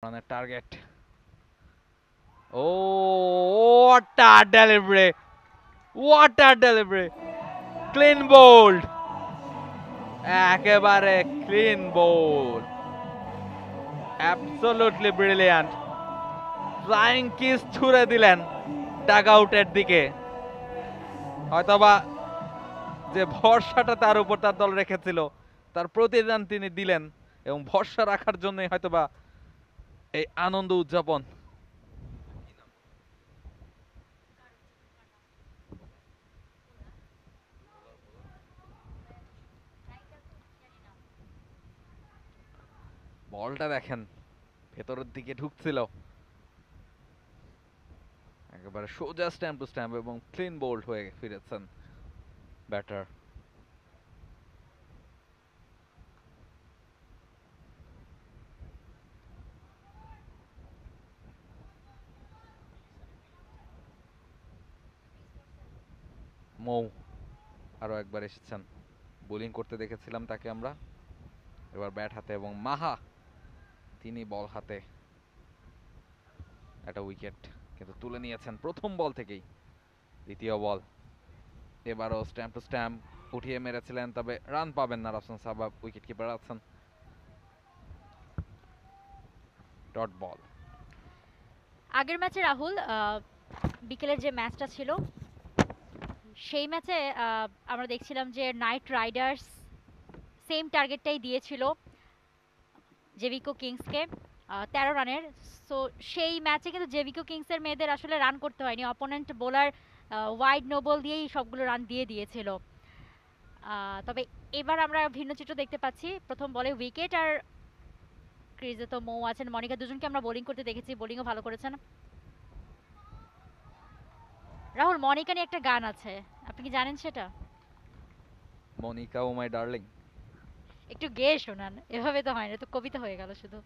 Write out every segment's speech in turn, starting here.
on the target. Oh, what a delivery! What a delivery! Clean bold! একেবারে clean bold, absolutely brilliant. Flying kiss ছুড়ে দিলেন dug আউটের দিকে। হয়তোবা যে ভরসাটা তার উপর তার দল রেখেছিল তার প্রতিদান তিনি দিলেন, এবং ভরসা রাখার জন্যই হয়তোবা এই আনন্দ উদযাপন। বলটা দেখেন ভেতরের দিকে ঢুকছিল, একেবারে সোজা স্ট্যাম্প টু স্ট্যাম্প এবং ক্লিন বোল্ড হয়ে ফিরেছেন ব্যাটার। মৌ আরো একবার এসেছেন, বোলিং করতে দেখেছিলাম তাকে আমরা, এবার ব্যাট হাতে, এবং মাহা তিনি বল হাতে। একটা উইকেট কিন্তু তুলে নিয়েছেন প্রথম বল থেকেই। দ্বিতীয় বল, এবারও স্ট্যাম্প টু স্ট্যাম্প উঠিয়ে মেরেছিলেন, তবে রান পাবেন না। রাফসান সাবাব উইকেট কিপার আছেন। Dot ball. আগের ম্যাচে রাহুল বিকেলের যে ম্যাচটা ছিল সেই ম্যাচে আমরা দেখছিলাম যে নাইট রাইডার্স সেম টার্গেটটাই দিয়েছিল জেভিকো কিংসকে, 13 রানের। সো সেই ম্যাচে কিন্তু জেভিকো কিংসের মেয়েদের আসলে রান করতে হয়নি, opponent bowler wide no ball দিয়েই সবগুলো রান দিয়ে দিয়েছিল। তবে এবার আমরা ভিন্ন চিত্র দেখতে পাচ্ছি, প্রথম বলে উইকেট, আর ক্রিজে তো মৌ আছেন, মনিকা, দুজনকে আমরা বোলিং করতে দেখেছি, বোলিংও ভালো করেছেন। রাহুল, মনিকা নিয়ে একটা গান আছে, আপনি কি জানেন সেটা? মনিকা ও মাই ডার্লিং, একটু গেয়ে শোনান, এভাবে তো হয় না, তো কবিতা হয়ে গেল শুধু।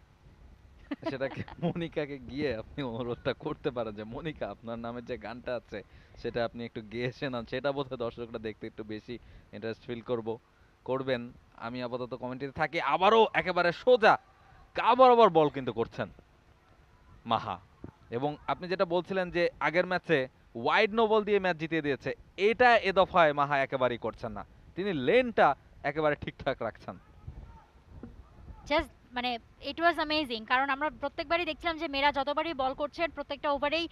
সেটাকে মনিকাকে গিয়ে আপনি অনুরোধটা করতে পারেন যে মনিকা আপনার নামে যে গানটা আছে সেটা আপনি একটু গেয়ে শোনান, সেটা বোধহয় দর্শকরা দেখতে একটু বেশি ইন্টারেস্ট ফিল করবেন। আমি আপাতত কমেন্টে থাকি। আবারও একেবারে সোজা গা বরাবর বল কিন্তু করছেন মাহা, এবং আপনি যেটা বলছিলেন যে আগের ম্যাচে ওয়াইড নো বল দিয়ে ম্যাচ জিতিয়ে দিয়েছে, এটা এ দফায় মাহা একেবারেই করছেন না। তিনি লেনটা একেবারে ঠিকঠাক রাখছেন। জাস্ট মানে ইট ওয়াজ অ্যামেজিং, কারণ আমরা প্রত্যেকবারই দেখছিলাম যে মেয়েরা যতবারই বল করছেন প্রত্যেকটা ওভারেই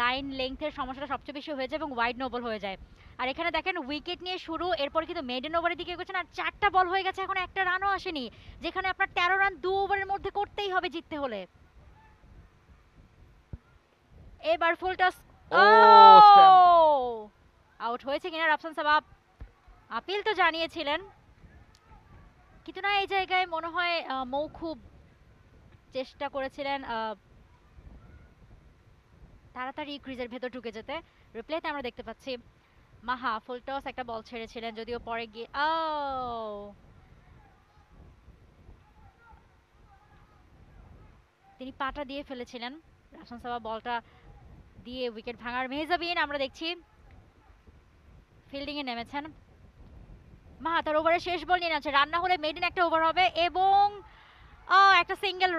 লাইন লেংথের সমস্যাটা সবচেয়ে বেশি হয়ে যায় এবং ওয়াইড নো বল হয়ে যায়। আর এখানে দেখেন উইকেট নিয়ে শুরু, এরপর কিন্তু মেডেন ওভারের দিকে এগোচ্ছেন, আর 4টা বল হয়ে গেছে, এখন একটা রানও আসেনি, যেখানে আপনার 13 রান 2 ওভারের মধ্যে করতেই হবে জিততে হলে। এবার ফুল টস। ও ও, স্ট্যাম্প। আউট হয়েছে কিনা রাফসান সাবাব, আপিল তো জানিয়েছিলেন, কিন্তু না, এই জায়গায় মনে হয় মৌ খুব চেষ্টা করেছিলেন তাড়াতাড়ি ক্রিজের ভেতর ঢুকে যেতে। রিপ্লেতে আমরা দেখতে পাচ্ছি মাহা ফুল টস একটা বল ছেড়েছিলেন, যদিও পরে গিয়ে তিনি পাটা দিয়ে ফেলেছিলেন। রাফসান সাবা বলটা দিয়ে উইকেট ভাঙার মেহজাবিন আমরা দেখছি ফিল্ডিং এ নেমেছেন। মাহা তার ওভারে শেষ বল নিয়ে নেছে, রান না হলে মেডেন একটা ওভার হবে, এবং একটা সিঙ্গেল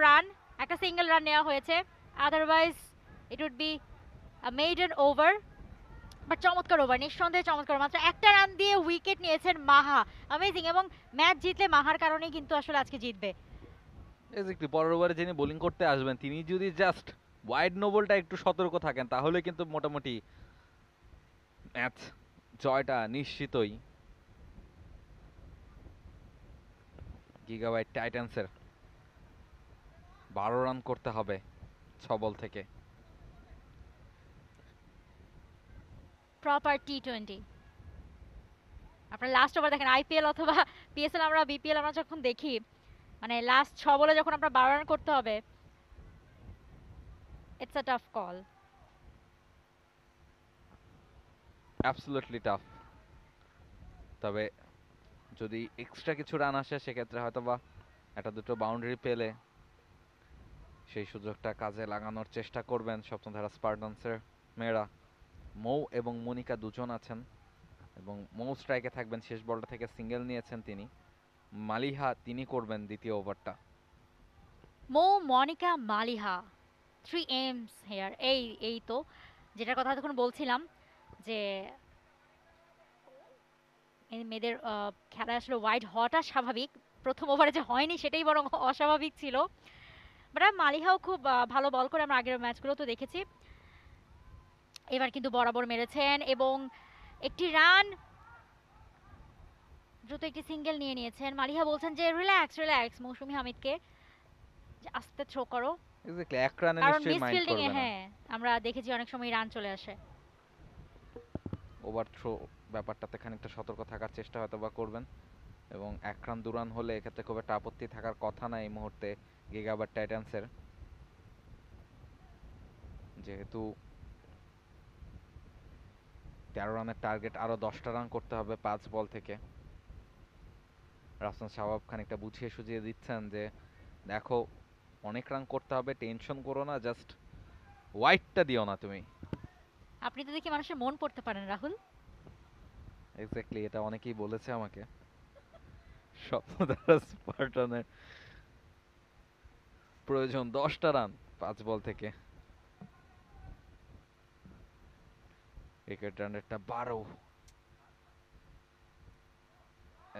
রান নেওয়া হয়েছে, otherwise it would be maiden over. But চমৎকার ওভার, নিঃসন্দেহে চমৎকার, মাত্র একটা রান দিয়ে উইকেট নিয়েছেন মাহা, অ্যামেজিং। এবং ম্যাচ জিতলে মাহার কারণেই কিন্তু আসলে আজকে জিতবে। এক্স্যাক্টলি, পরের ওভারে যিনি বোলিং করতে আসবেন তিনি যদি জাস্ট ওয়াইড নো বলটা একটু সতর্ক থাকেন তাহলে কিন্তু মোটামুটি ম্যাচ জয়টা নিশ্চিতই গিগাবাইট টাইটান্সের। 12 রান করতে হবে 6 বল থেকে। প্রপার T20, আপনার লাস্ট ওভার দেখেন আইপিএল অথবা পিএসএল, আমরা বিপিএল আমরা যখন দেখি, মানে লাস্ট 6 বলে যখন আমরা 12 রান করতে হবে, it's a tough call. Absolutely tough. তবে যদি এক্সট্রা কিছু রান আসে সেক্ষেত্রে হয়তোবা একটা দুটো বাউন্ডারি পেলে সেই সুযোগটা কাজে লাগানোর চেষ্টা করবেন স্বপ্নধারা স্পার্টানসের মেয়েরা। মৌ এবং মনিকা দুজন আছেন, এবং মৌ স্ট্রাইকে থাকবেন, শেষ বলটা থেকে সিঙ্গেল নিয়েছেন তিনি। মালিহা তিনি করবেন দ্বিতীয় ওভারটা। মো, মনিকা, মালিহা, 3 এমস হেয়ার। এই তো যেটার কথা তখন বলছিলাম যে এই মেয়েদের খেলায় আসলে ওয়াইড হওয়াটা স্বাভাবিক। প্রথম ওভারে যে হয়নি সেটাই বরং অস্বাভাবিক ছিল। বাট মালিহাও খুব ভালো বল করে, আমরা আগের ম্যাচগুলো তো দেখেছি। এবার কিন্তু বরাবর মেরেছেন এবং একটি রান, দ্রুত একটি সিঙ্গেল নিয়ে নিয়েছেন। মালিহা বলছেন যে রিল্যাক্স রিল্যাক্স মৌসুমী হামিদকে, যে আস্তে থ্রো করো, এক্স্যাক্টলি, এক রানে কারণ নিশ্চয়ই মিস মাইন্ড ফিল্ডিং এ করবে না। হ্যাঁ আমরা দেখেছি অনেক সময় রান চলে আসে। ওভার থ্রো ব্যাপারটাতে খানিকটা সতর্ক থাকার চেষ্টা হয়তো বা করবেন, এবং এক রান দু রান হলে এক্ষেত্রে খুব একটা আপত্তি থাকার কথা না এই মুহূর্তে গিগাবার্ট টাইটান্সের, যেহেতু 13 রানের টার্গেট, আরো 10টা রান করতে হবে 5 বল থেকে। রাফসান শাওয়াব খানিকটা বুঝিয়ে সুঝিয়ে দিচ্ছেন যে দেখো অনেক রান করতে হবে, টেনশন করো না, জাস্ট ওয়াইডটা দিও না তুমি। আপনি তো দেখি মানুষের মন পড়তে পারেন রাহুল। এক্স্যাক্টলি, এটা অনেকেই বলেছে আমাকে। স্বপ্নধারা স্পার্টানের প্রয়োজন 10টা রান 5 বল থেকে, উইকেট রানেরটা 12,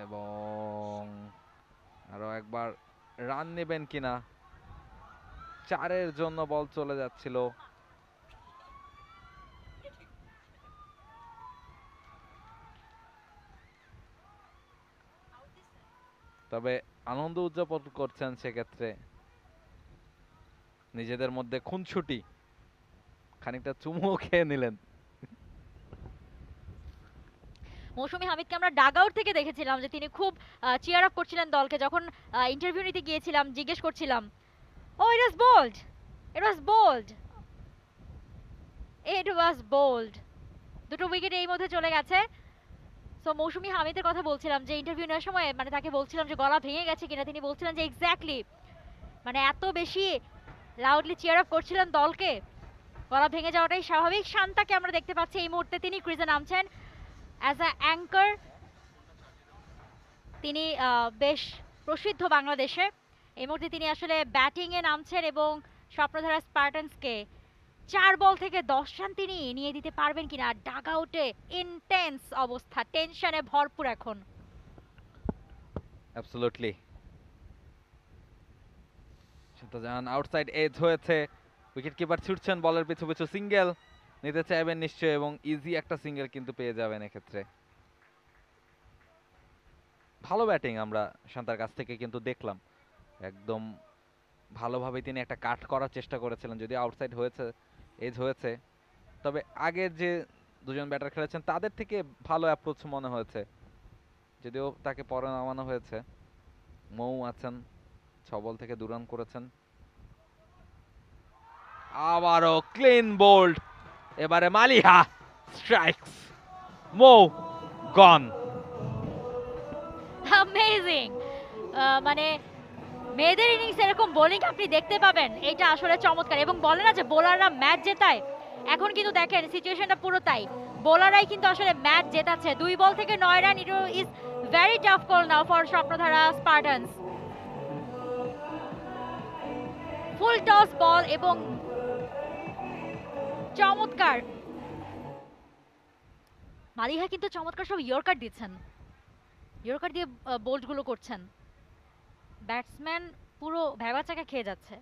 এবং আরো একবার রান নেবেন কিনা, 4-এর জন্য বল চলে যাচ্ছিল। তবে আনন্দ উদযাপন করছেন সেক্ষেত্রে, নিজেদের মধ্যে খুনছুটি, খানিকটা চুমুও খেয়ে নিলেন। মৌসুমী হামিদকে আমরা ডাগ আউট থেকে দেখেছিলাম যে তিনি খুব চিয়ার আপ করছিলেন দলকে। যখন ইন্টারভিউ নিতে গিয়েছিলাম জিজ্ঞেস করছিলাম, ও ইট ওয়াজ বোল্ড, ইট ওয়াজ বোল্ড, ইট ওয়াজ বোল্ড। দুটো উইকেট এই মধ্যে চলে গেছে। সো মৌসুমী হামিদের কথা বলছিলাম যে ইন্টারভিউ নেওয়ার সময় মানে তাকে বলছিলাম যে গলা ভেঙে গেছে কিনা, তিনি বলছিলেন যে এক্স্যাক্টলি, মানে এত বেশি লাউডলি চিয়ার আপ করছিলেন দলকে, গলা ভেঙে যাওয়াটাই স্বাভাবিক। শান্তাকে আমরা দেখতে পাচ্ছি এই মুহূর্তে তিনি ক্রিজে নামছেন অ্যাজ আ অ্যাঙ্কার। তিনি বেশ প্রসিদ্ধ বাংলাদেশে। এই মুহূর্তে তিনি আসলে ব্যাটিংয়ে নামছেন এবং স্বপ্নধারা স্পার্টানসকে 4 বল থেকে 10 রান তিনি নিয়ে দিতে পারবেন কিনা। ডাগ আউটে ইন্টেন্স অবস্থা, টেনশনে ভরপুর এখন। অ্যাবসলিউটলি, শান্তাজাহান আউটসাইড এজ হয়েছে, উইকেট কিপার ছুটছেন বলের পিছু পিছু, সিঙ্গেল নিতে চাইবেন নিশ্চয়ই, এবং ইজি একটা সিঙ্গেল কিন্তু পেয়ে যাবেন এক্ষেত্রে। ভালো ব্যাটিং আমরা শান্তার কাছ থেকে কিন্তু দেখলাম, একদম ভালোভাবে তিনি একটা কাট করার চেষ্টা করেছিলেন, যদি আউটসাইড হয়েছে, এজ হয়েছে, তবে আগের যে দুজন ব্যাটার খেলেছেন তাদের থেকে ভালো অ্যাপ্রোচ মনে হয়েছে, যদিও তাকে পরে নামানো হয়েছে। মৌ আছেন, 6 বল থেকে 2 রান করেছেন। আবারও ক্লিন বোল্ড, এবারে মালিহা স্ট্রাইকস, মৌ গন। অ্যামেজিং, মানে মেয়েদের ইনিংস এরকম বোলিং আপনি দেখতে পাবেন, এটা আসলে চমৎকার। এবং বলে না যে বোলাররা ম্যাচ জেতায়, এখন কিন্তু দেখেন সিচুয়েশনটা পুরো তাই, বোলাররাই কিন্তু আসলে ম্যাচ জেতাচ্ছে। 2 বল থেকে 9 run, it is very tough call now for Swapnadhara Spartans. Full toss ball এবং চমৎকার, মালিহা কিন্তু চমৎকার সব ইয়র্কার দিচ্ছেন, ইয়র্কার দিয়ে বোল্ডগুলো করছেন। ব্যাটসম্যান পুরো ভেবাচাকা খেয়ে যাচ্ছে।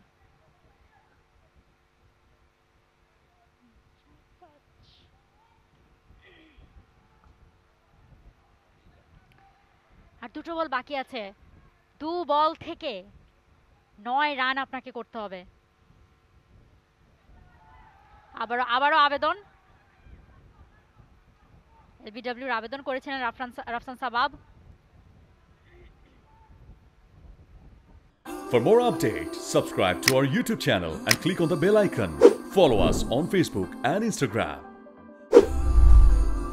আর 2টো বল বাকি আছে, 2 বল থেকে 9 রান আপনাকে করতে হবে। আবারও আবেদন, এলবিডব্লিউর আবেদন করেছিলেন Rafsan Sabab. For more updates, subscribe to our YouTube channel and click on the bell icon. Follow us on Facebook and Instagram.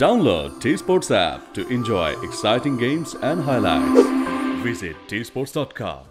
Download T-Sports app to enjoy exciting games and highlights. Visit tsports.com.